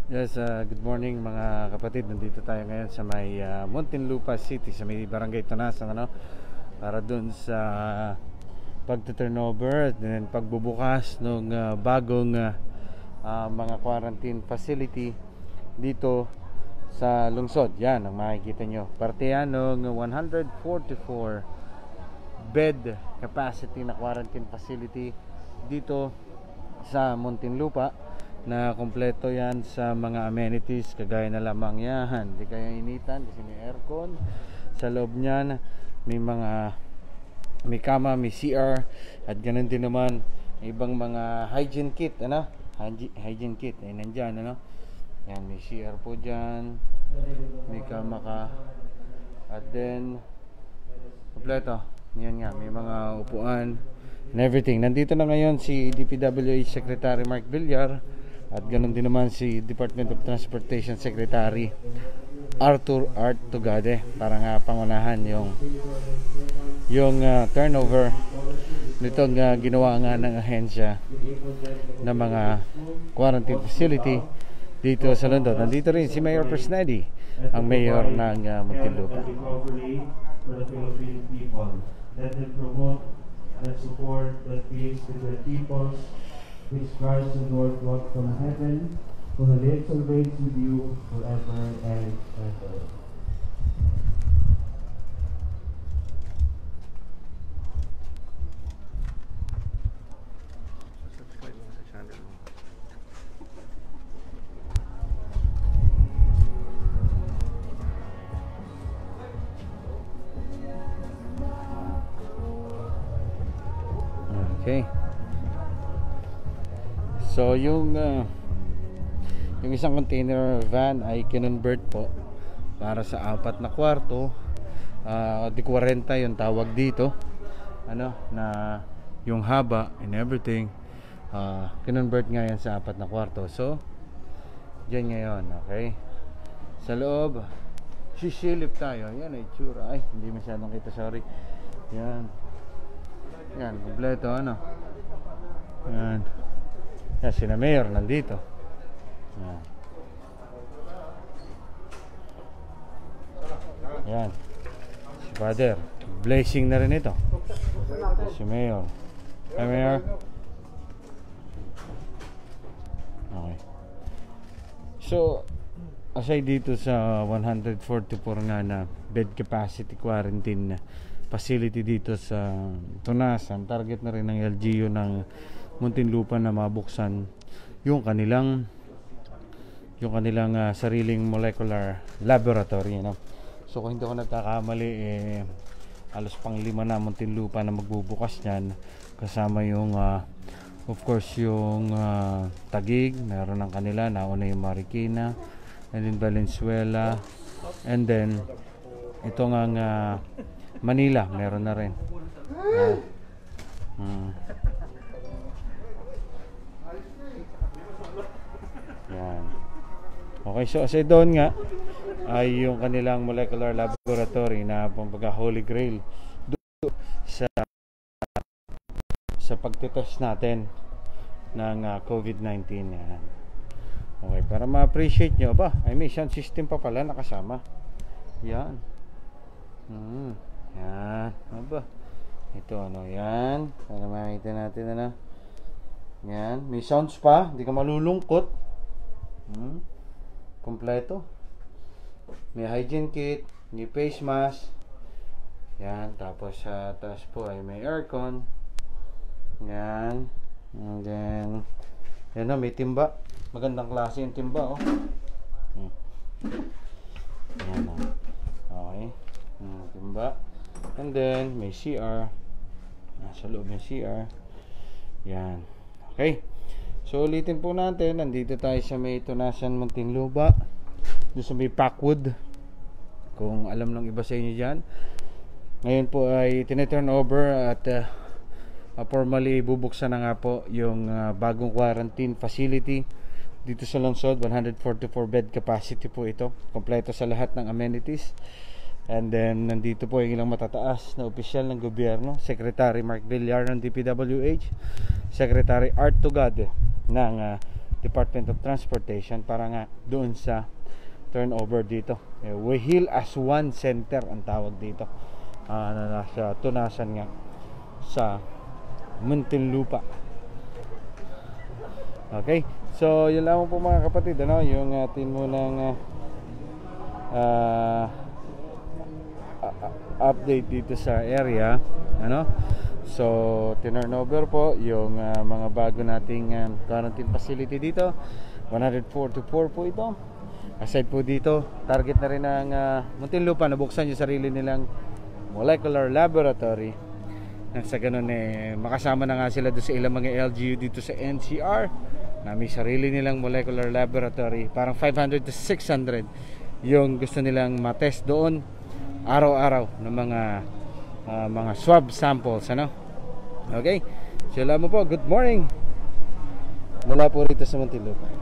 Yes, good morning mga kapatid. Nandito tayo ngayon sa may Muntinlupa City, sa may Barangay Tunasan, para dun sa pagta-turnover at then pagbubukas ng bagong mga quarantine facility dito sa lungsod. Yan ang makikita nyo. Parte yan ng 144 bed capacity na quarantine facility dito sa Muntinlupa, na kompleto yan sa mga amenities kagaya na lamang yan, hindi kaya initan kasi may aircon sa loob niyan, may kama, may CR, at ganun din naman ibang mga hygiene kit, hygiene kit ay nandyan, yan, may CR po dyan, may kama ka, at then kompleto yan nga, may mga upuan and everything. Nandito na ngayon si DPWH Secretary Mark Villar, at ganoon din naman si Department of Transportation Secretary Arthur Art Tugade, para nga pangunahan yung turnover nitong ginawa nga ng ahensya ng mga quarantine facility dito sa London. Nandito rin si Mayor Presnedi, ang mayor ng Muntinlupa. Let them promote and support the peace between peoples, which Christ the Lord brought from heaven, who lives and reigns with you forever and ever. Okay. So yung isang container van ay kinonvert po para sa 4 na kwarto, di 40 yung tawag dito, na yung haba and everything, kinonvert nga yan sa 4 na kwarto. So dyan ngayon, okay, sa loob sisilip tayo. Yan ay tsura, ay hindi masyadong kita, sorry. Yan, kompleto, yan. Yan, sina Mayor nandito. Yan. Yan. Si Father, blessing na rin ito. Si Mayor. Hi, Mayor. Okay. So, aside dito sa 144 nga na bed capacity quarantine facility dito sa Tunasan, target na rin ng LGU ng Muntinlupa na mabuksan yung kanilang sariling molecular laboratory, So kung hindi ako nagkakamali, alos pang 5 na Muntinlupa na magbubukas niyan, kasama yung of course yung Taguig, meron ng kanila, nauna yung Marikina, and then Valenzuela, and then ito nga Manila, meron na rin. Yan. Okay, so aside doon nga ay yung kanilang molecular laboratory na pambaga Holy Grail sa pagtitest natin ng COVID-19. Yan. Okay, para ma-appreciate nyo ba, ay may sound system pa pala nakasama. Yan. Yan, ito yan, para makita natin, yan, may sounds pa, hindi ka malulungkot. Kompleto, may hygiene kit, may face mask, yan, tapos sa taas po ay may aircon, yan, and then yan, may timba, magandang klase yung timba, yan, okay, timba. And then may CR, nasa loob ng CR. Yan. Okay, so ulitin po natin, nandito tayo sa may Tunasan, Muntinlupa, doon sa may Packwood, kung alam ng iba sa inyo dyan. Ngayon po ay tineturn over at formally bubuksan na nga po yung bagong quarantine facility dito sa lungsod. 144 bed capacity po ito, kompleto sa lahat ng amenities. And then nandito po yung ilang matataas na opisyal ng gobyerno, Secretary Mark Villar ng DPWH, Secretary Art Tugade ng Department of Transportation para nga doon sa turnover dito. We Heal as One Center ang tawag dito, na nasa tunasan nga sa Muntinlupa. Okay, so yun lang po mga kapatid, ano, yung atin munang update dito sa area, ano. So turnover po yung mga bago nating quarantine facility dito, 144 po ito. Aside po dito, target na rin ng Muntinlupa, nabuksan yung sarili nilang molecular laboratory. Nang sa ganun makasama na nga sila doon sa ilang mga LGU dito sa NCR na may sarili nilang molecular laboratory. Parang 500 to 600 yung gusto nilang matest doon araw-araw ng mga swab samples, ano. Okay, sila mo po, good morning mula po rito sa Muntinlupa.